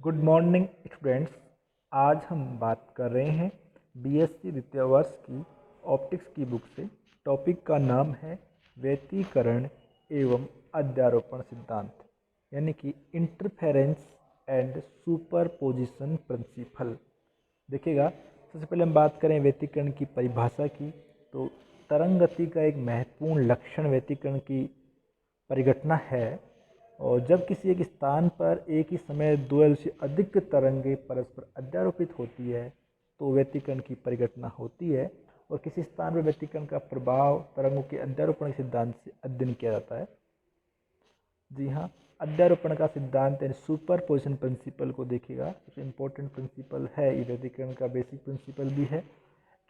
Good morning students. आज हम बात कर रहे हैं बीएससी द्वितीय वर्ष की ऑप्टिक्स की बुक से। टॉपिक का नाम है व्यतिकरण एवं अध्यारोपण सिद्धांत, यानी कि इंटरफेरेंस एंड सुपरपोजिशन प्रिंसिपल। देखिएगा, सबसे पहले हम बात करें व्यतिकरण की परिभाषा की, तो तरंग गति का एक महत्वपूर्ण लक्षण व्यतिकरण की परिघटना है। और जब किसी एक स्थान पर एक ही समय दो या उससे अधिक तरंगें परस्पर अध्यारोपित होती है तो व्यतिकरण की परिघटना होती है। और किसी स्थान पर व्यतिकरण का प्रभाव तरंगों के अध्यारोपण के सिद्धांत से अध्ययन किया जाता है। जी हाँ, अध्यारोपण का सिद्धांत यानी सुपरपोजिशन प्रिंसिपल को देखिएगा, सबसे इम्पोर्टेंट प्रिंसिपल है। ये व्यतिकरण का बेसिक प्रिंसिपल भी है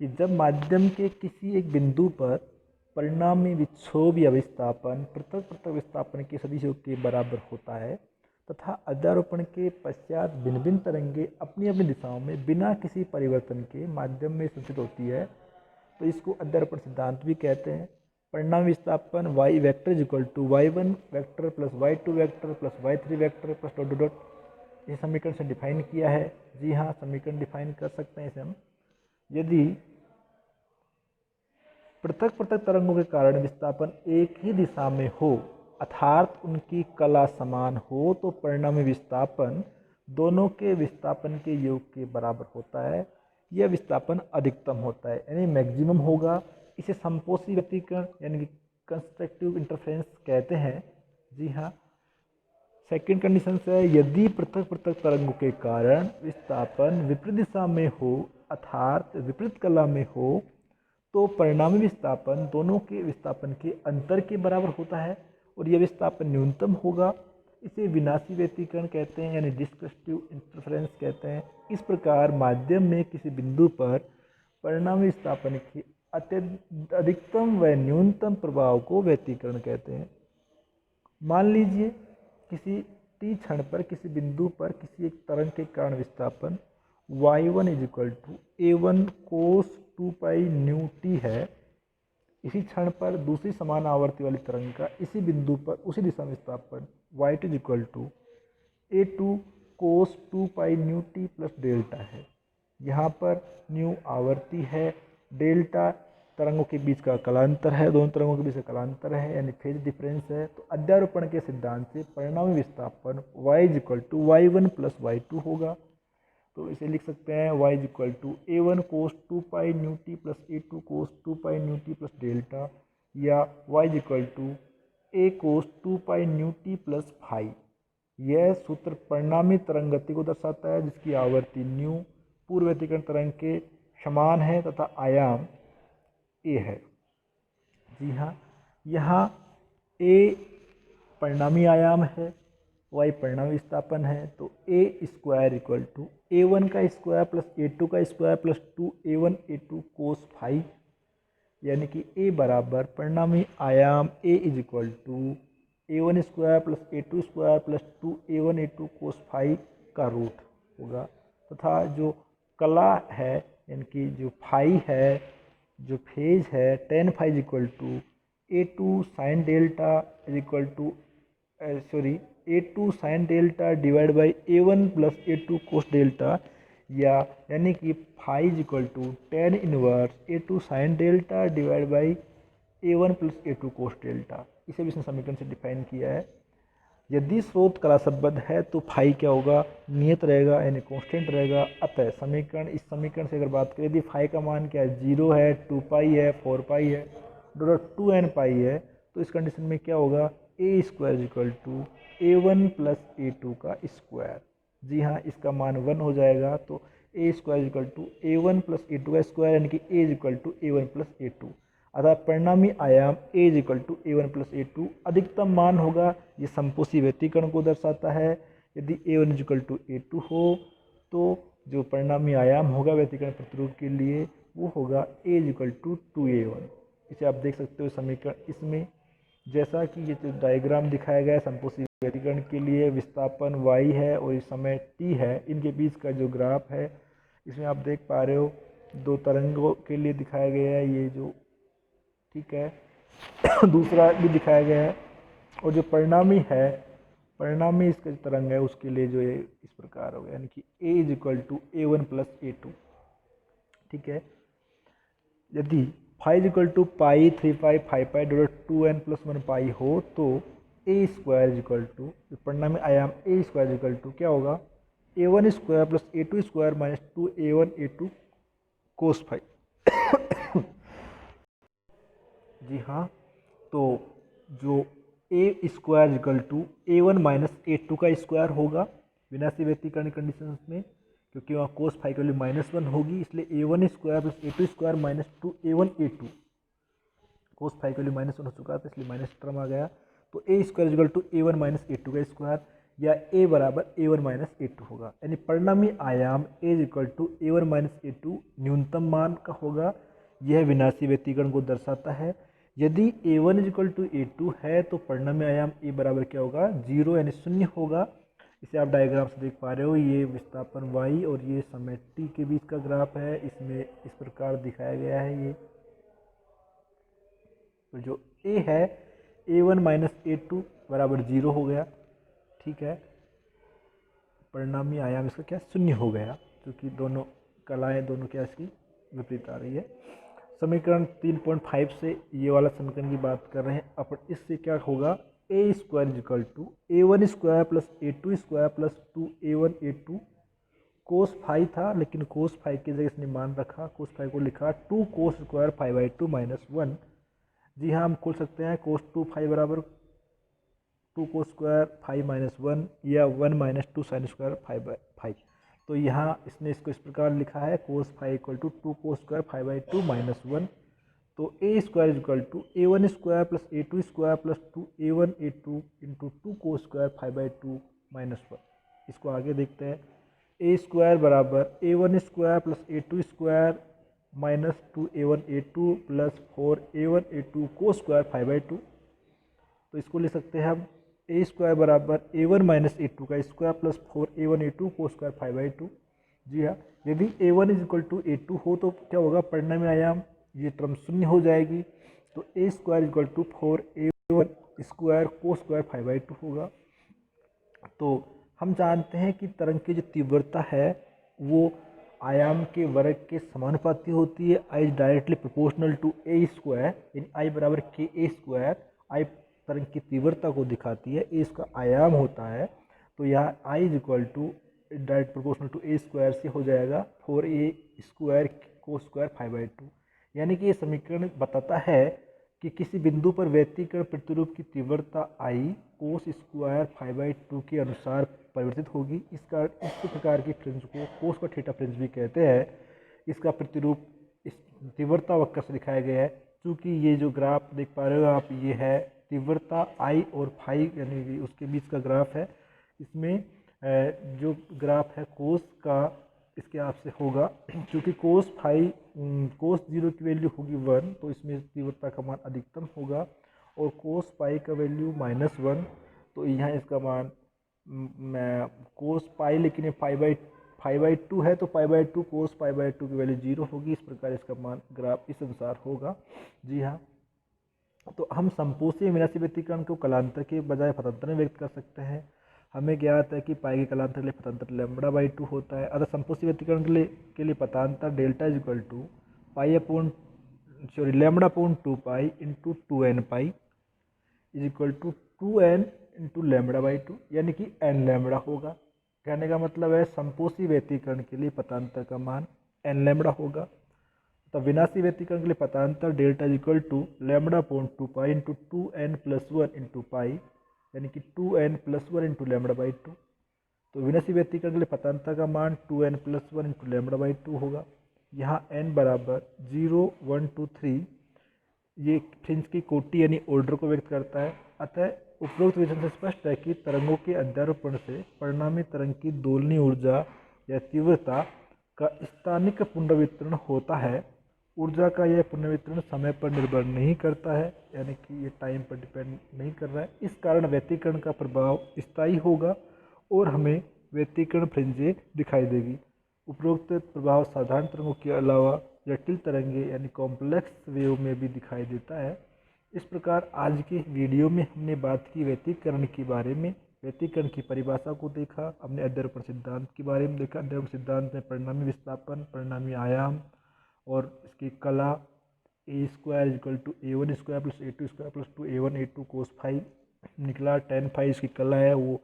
कि जब माध्यम के किसी एक बिंदु पर परिणामी विक्षोभ या विस्थापन पृथक पृथक विस्थापन के सदिशों के बराबर होता है तथा अध्यारोपण के पश्चात भिन्न भिन्न तरंगें अपनी अपनी दिशाओं में बिना किसी परिवर्तन के माध्यम में संचित होती है, तो इसको अध्यारोपण सिद्धांत भी कहते हैं। परिणामी विस्थापन y vector is equal to y1 vector plus y2 vector plus y3 vector plus dot dot dot. इस समीकरण से डिफाइन किया है। जी हाँ, समीकरण डिफाइन कर सकते हैं इसे हम। यदि पृथक पृथक तरंगों के कारण विस्थापन एक ही दिशा में हो अर्थात उनकी कला समान हो तो परिणामी विस्थापन दोनों के विस्थापन के योग के बराबर होता है। यह विस्थापन अधिकतम होता है यानी मैक्सिमम होगा। इसे संपोषी व्यतिकरण यानी कि कंस्ट्रक्टिव इंटरफेरेंस कहते हैं। जी हाँ, सेकेंड कंडीशन है यदि पृथक पृथक तरंगों के कारण विस्थापन विपरीत दिशा में हो अर्थात विपरीत कला में हो तो परिणामी विस्थापन दोनों के विस्थापन के अंतर के बराबर होता है और यह विस्थापन न्यूनतम होगा। इसे विनाशी व्यतिकरण कहते हैं यानी डिस्ट्रक्टिव इंटरफेरेंस कहते हैं। इस प्रकार माध्यम में किसी बिंदु पर परिणामी विस्थापन के अधिकतम व न्यूनतम प्रभाव को व्यतिकरण कहते हैं। मान लीजिए किसी टी क्षण पर किसी बिंदु पर किसी एक तरंग के कारण विस्थापन y1 is equal to a1 cos 2 pi nu t है। इसी क्षण पर दूसरी समान आवर्ती वाली तरंग का इसी बिंदु पर उसी दिशा में विस्थापन y2 is equal to a2 cos 2 pi nu t plus delta है। यहाँ पर न्यू आवर्ती है, डेल्टा तरंगों के बीच का कलांतर है, दोनों तरंगों के बीच का कलांतर है यानी फेज डिफरेंस है। तो अध्यारोपण के सिद्धांत से परिणामी विस्थापन y is equal to y1 plus y2 होगा। तो इसे लिख सकते हैं y is equal to a1 cos 2 pi nu t plus a2 cos 2 pi nu t plus delta, या y is equal to a cos 2 pi nu t plus phi. यह सूत्र परिणामी तरंग गति को दर्शाता है जिसकी आवर्ती न्यू पूर्व व्यतिकरण तरंग के समान है तथा आयाम a है। जी हाँ, यहाँ a परिणामी आयाम है, y परिणामी विस्थापन है, तो a square equal to a1 का स्क्वायर प्लस a2 का square plus 2a1 a2 cos phi, यानी कि a बराबर परिणामी आयाम a is equal to a1 square plus a2 square plus 2a1 a2 cos phi का रूट होगा। तथा जो कला है यानी कि जो फाई है, जो फेज है tan phi is equal to a2 sine delta is equal to a2 sine delta divide by a1 plus a2 cos delta, या यानी कि phi is equal to tan inverse a2 sine delta divide by a1 plus a2 cos delta. इसे भी इसने समीकरण से define किया है। यदि स्रोत कलासबद्ध है तो फाई क्या होगा, नियत रहेगा यानी कांस्टेंट रहेगा। अतः समीकरण इस समीकरण से अगर बात करें यदि फाई का मान क्या है, 0 है, 2 पाई है, 4 पाई है, 2n पाई है, तो इस कंडीशन में क्या होगा, A square equal to a1 plus a2 का स्क्वायर। जी हाँ, इसका मान 1 हो जाएगा। तो A square equal to a1 plus a2 का स्क्वायर यानी कि ए equal to a1 plus a2। अतः परिणामी आयाम a is equal to a1 plus a2 अधिकतम मान होगा। ये संपोषी व्यतिकरण को दर्शाता है। यदि a1 is equal to a2 हो तो जो परिणामी आयाम होगा व्यतिकरण प्रतिरूप के लिए वो होगा a is equal to 2a1। इसे आप देख सकते हो समीकरण इसमें, जैसा कि ये जो डायग्राम दिखाया गया है संपोषी व्यतिकरण के लिए, विस्थापन y है और इस समय t है, इनके बीच का जो ग्राफ है इसमें आप देख पा रहे हो दो तरंगों के लिए दिखाया गया है ये जो, ठीक है। दूसरा भी दिखाया गया है। और जो परिणामी है परिणामी इसका जो तरंग है उसके लिए जो है इस प्रकार होगा, यानी कि a is equal to A1 plus A2। ठीक है, यदि phi is equal to pi 3 pi 5 pi divide 2n plus 1 pi हो तो A square is equal to, परिणामी आयाम A square is equal to क्या होगा, A1 square plus A2 square minus 2A1 A2 cos phi. जी हाँ, तो जो A square equal to A1 minus A2 का स्क्वायर होगा विनाशी व्यतिकरण कंडीशन में, क्योंकि वहाँ कोस फाई की वैल्यू -1 होगी, इसलिए A1 square plus A2 square minus 2A1 A2, cos phi की वैल्यू -1 हो चुका था इसलिए माइनस टर्म आ गया। तो A square equal to A1 minus A2 का स्क्वायर, या A बराबर A1 माइनस A2 होगा, यानी परिणामी आयाम A equal to A1 minus A2 न्यूनतम मान का होगा। यह विनाशी व्यतिकरण को दर्शाता है। यदि A1 is equal to A2 है तो परिणामी आयाम A बराबर क्या होगा, 0 यानी 0 होगा। इसे आप डायग्राम से देख पा रहे हो, ये विस्थापन y और ये समय t के बीच का ग्राफ है, इसमें इस प्रकार दिखाया गया है। ये तो जो a है A1 माइनस A2 बराबर 0 हो गया। ठीक है, परिणामी आयाम इसका क्या 0 हो गया, क्योंकि दोनों कलाएं दोनों क्या इसकी विपरीत आ रही है। समीकरण 3.5 से ये वाला समीकरण की बात कर रहे हैं अपन, इससे क्या होगा, A square equal to A1 square plus A2 square plus 2A1 A2 cos phi था, लेकिन कोस फाई की जगह इसने मान रखा, कोस फाई को लिखा 2 cos square phi by 2 minus 1। जी हाँ, हम खोल सकते हैं कोस 2 फाई बराबर 2 कोस स्क्वायर फाई माइनस 1 या 1 minus 2 sine square phi by phi. तो यहाँ इसने इसको इस प्रकार लिखा है cos phi equal to 2 cos square phi by 2 minus 1। तो A square equal to A1 square plus A2 square plus 2A1 A2 into 2 cos square phi by 2 minus 1। इसको आगे देखते हैं, ए स्क्वायर बराबर A1 square plus A2 square minus 2A1 A2 plus 4A1 A2 cos square phi by 2। तो इसको ले सकते हैं हम ए स्क्वायर बराबर A1 माइनस A2 का square plus 4A1 A2 cos square phi by 2। जी हाँ, यदि A1 is equal to A2 हो तो क्या होगा, परिणामी आयाम ये टर्म 0 हो जाएगी। तो A square equal to 4A1 square cos square phi by 2 होगा। तो हम जानते हैं कि तरंग की जो तीव्रता है वो आयाम के वर्ग के समानुपाती होती है। I is directly proportional to A square, यानी आई बराबर के ए स्क्वायर। आई तरंग की तीव्रता को दिखाती है, ए इसका आयाम होता है। तो यहाँ I is equal to direct proportional to A square से हो जाएगा 4A square cos square phi by 2। यानी कि ये समीकरण बताता है कि किसी बिंदु पर व्यतिकरण प्रतिरूप की तीव्रता आई कोस स्क्वायर फाई बाई 2 के अनुसार परिवर्तित होगी। इस प्रकार की फ्रिंज को कोस का थीटा फ्रिंज भी कहते हैं। इसका प्रतिरूप इस तीव्रता वक्र से दिखाया गया है। चूँकि ये जो ग्राफ देख पा रहे हो आप, ये है तीव्रता आई और फाई, यानी उसके बीच का ग्राफ है। इसमें जो ग्राफ है कोस का इसके आपसे होगा, क्योंकि कोस फाई कोस 0 की वैल्यू होगी 1, तो इसमें तीव्रता का मान अधिकतम होगा, और कोस पाई का वैल्यू -1, तो यहाँ इसका मान कोस पाई, लेकिन ये फाई बाई 2 है, तो pi by 2 cos pi by 2 की वैल्यू 0 होगी। इस प्रकार इसका मान ग्राफ इस अनुसार होगा। जी हाँ, तो हम संपोषी विनाशी व्यतिकरण को कलांतर के बजाय पथांतर में व्यक्त कर सकते हैं। हमें ज्ञात है कि पाई के कलांतर के लिए पथांतर लैम्बडा बाई 2 होता है। अतः संपोषी व्यतिकरण के लिए पथांतर delta is equal to pi upon lambda upon 2 pi into 2n pi is equal to 2n into lambda by 2, यानी कि n लैम्बडा होगा। कहने का मतलब है संपोषी व्यतिकरण के लिए पथांतर का मान n लैम्बडा होगा। तो विनाशी व्यतिकरण के लिए पथांतर delta is equal to lambda upon 2 pi into 2n plus 1 into pi, यानी कि 2n plus 1 into lambda by 2। तो विनाशी व्यतिकरण के लिए पथांतर का मान 2n plus 1 into lambda by 2 होगा। यहाँ n बराबर 0, 1, 2, 3 ये फ्रिंज की कोटि यानी ऑर्डर को व्यक्त करता है। अतः उपरोक्त विधान से स्पष्ट है कि तरंगों के अध्यारोपण से परिणामी तरंग की दोलनीय ऊर्जा या तीव्रता का स्थानिक पुनर्वितरण होता है। ऊर्जा का यह पुनर्वितरण समय पर निर्भर नहीं करता है, यानी कि ये टाइम पर डिपेंड नहीं कर रहा है। इस कारण व्यतिकरण का प्रभाव स्थायी होगा और हमें व्यतिकरण फ्रिंजें दिखाई देगी। उपरोक्त प्रभाव साधारण तरंगों के अलावा जटिल तरंगे यानी कॉम्प्लेक्स वेव में भी दिखाई देता है। इस प्रकार आज के वीडियो में हमने बात की व्यतिकरण के बारे में। व्यतिकरण की परिभाषा को देखा, हमने अध्यारोपण सिद्धांत के बारे में देखा। अध्यारोपण सिद्धांत में परिणामी विस्थापन, परिणामी आयाम और इसकी कला A square equal to A1 square plus A2 square plus 2A1 A2 cos phi निकला। टेन फाई इसकी कला है वो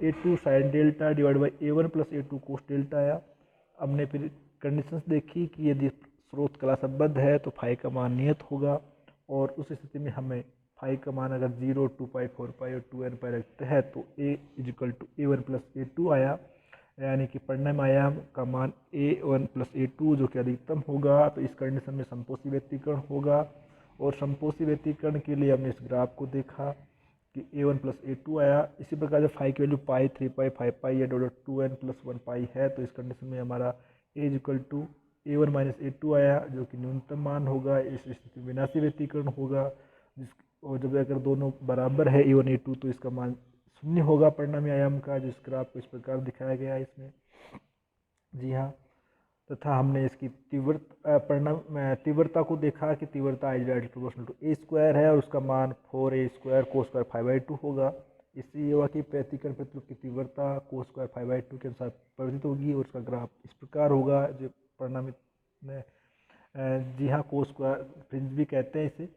A2 sine delta divide by A1 plus A2 cos delta आया। हमने फिर कंडीशंस देखी कि यदि स्रोत कला संबद्ध है तो फाई का मान नियत होगा, और उस स्थिति में हमें फाई का मान अगर 0, 2 पाई, 4 पाई और 2n पाई रखते हैं तो A is equal to A1 plus A2 आया, यानी कि परिणाम आयाम का मान A1 प्लस A2 जो कि अधिकतम होगा। तो इस कंडीशन में समपोषी व्यतिकरण होगा, और समपोषी व्यतिकरण के लिए हमने इस ग्राफ को देखा कि A1 प्लस A2 आया। इसी प्रकार जब फाई की वैल्यू पाई, 3 पाई, 5 पाई या 2n प्लस 1 पाई है तो इस कंडीशन में हमारा A is equal to A1 minus A2 आया जो कि न्यूनतम मान होगा। इस स्थिति में विनाशी व्यतिकरण होगा, और जब अगर दोनों बराबर है A1 A2 तो इसका मान शून्य होगा परिणामी आयाम का, जिस ग्राफ को इस प्रकार दिखाया गया है इसमें। जी हाँ, तथा हमने इसकी तीव्रता को देखा कि तीव्रता I proportional to A square है और उसका मान 4A स्क्वायर कोस स्क्वायर 5/2 होगा। इससे ये हुआ कि व्यतिकरण प्रतिरूप की तीव्रता कोस स्क्वायर 5/2 के अनुसार परिवर्तित होगी, और उसका ग्राफ इस प्रकार होगा जो परिणामी में जी हाँ कोस स्क्वायर फ्रिंज भी कहते हैं इसे।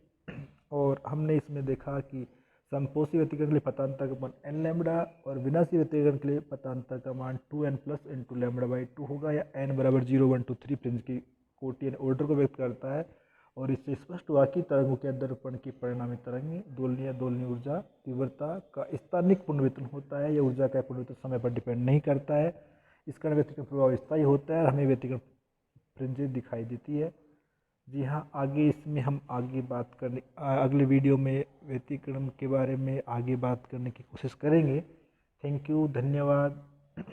और हमने इसमें देखा कि समपोषी व्यतिकरण के लिए पतांतर का मान n लैम्बडा और विनाशी व्यतिकरण के लिए पतांतर का मान 2n plus into lambda by 2 होगा, या n बराबर 0, 1, 2, 3 फ्रिंज की कोटि ऑर्डर को व्यक्त करता है। और इससे स्पष्ट हुआ कि तरंगों के अध्यारोपण की परिणामी तरंग दोलनीय ऊर्जा तीव्रता का स्थानिक पुनर्वितरण होता है। यह ऊर्जा का पुनर्वितरण समय पर डिपेंड नहीं करता है। इस कारण व्यतिकरण प्रभाव स्थायी होता है, हमें व्यतिकरण फ्रिंजेस दिखाई देती है। जी हाँ, आगे इसमें हम आगे बात करने अगले वीडियो में व्यतिकरण के बारे में आगे बात करने की कोशिश करेंगे। थैंक यू, धन्यवाद।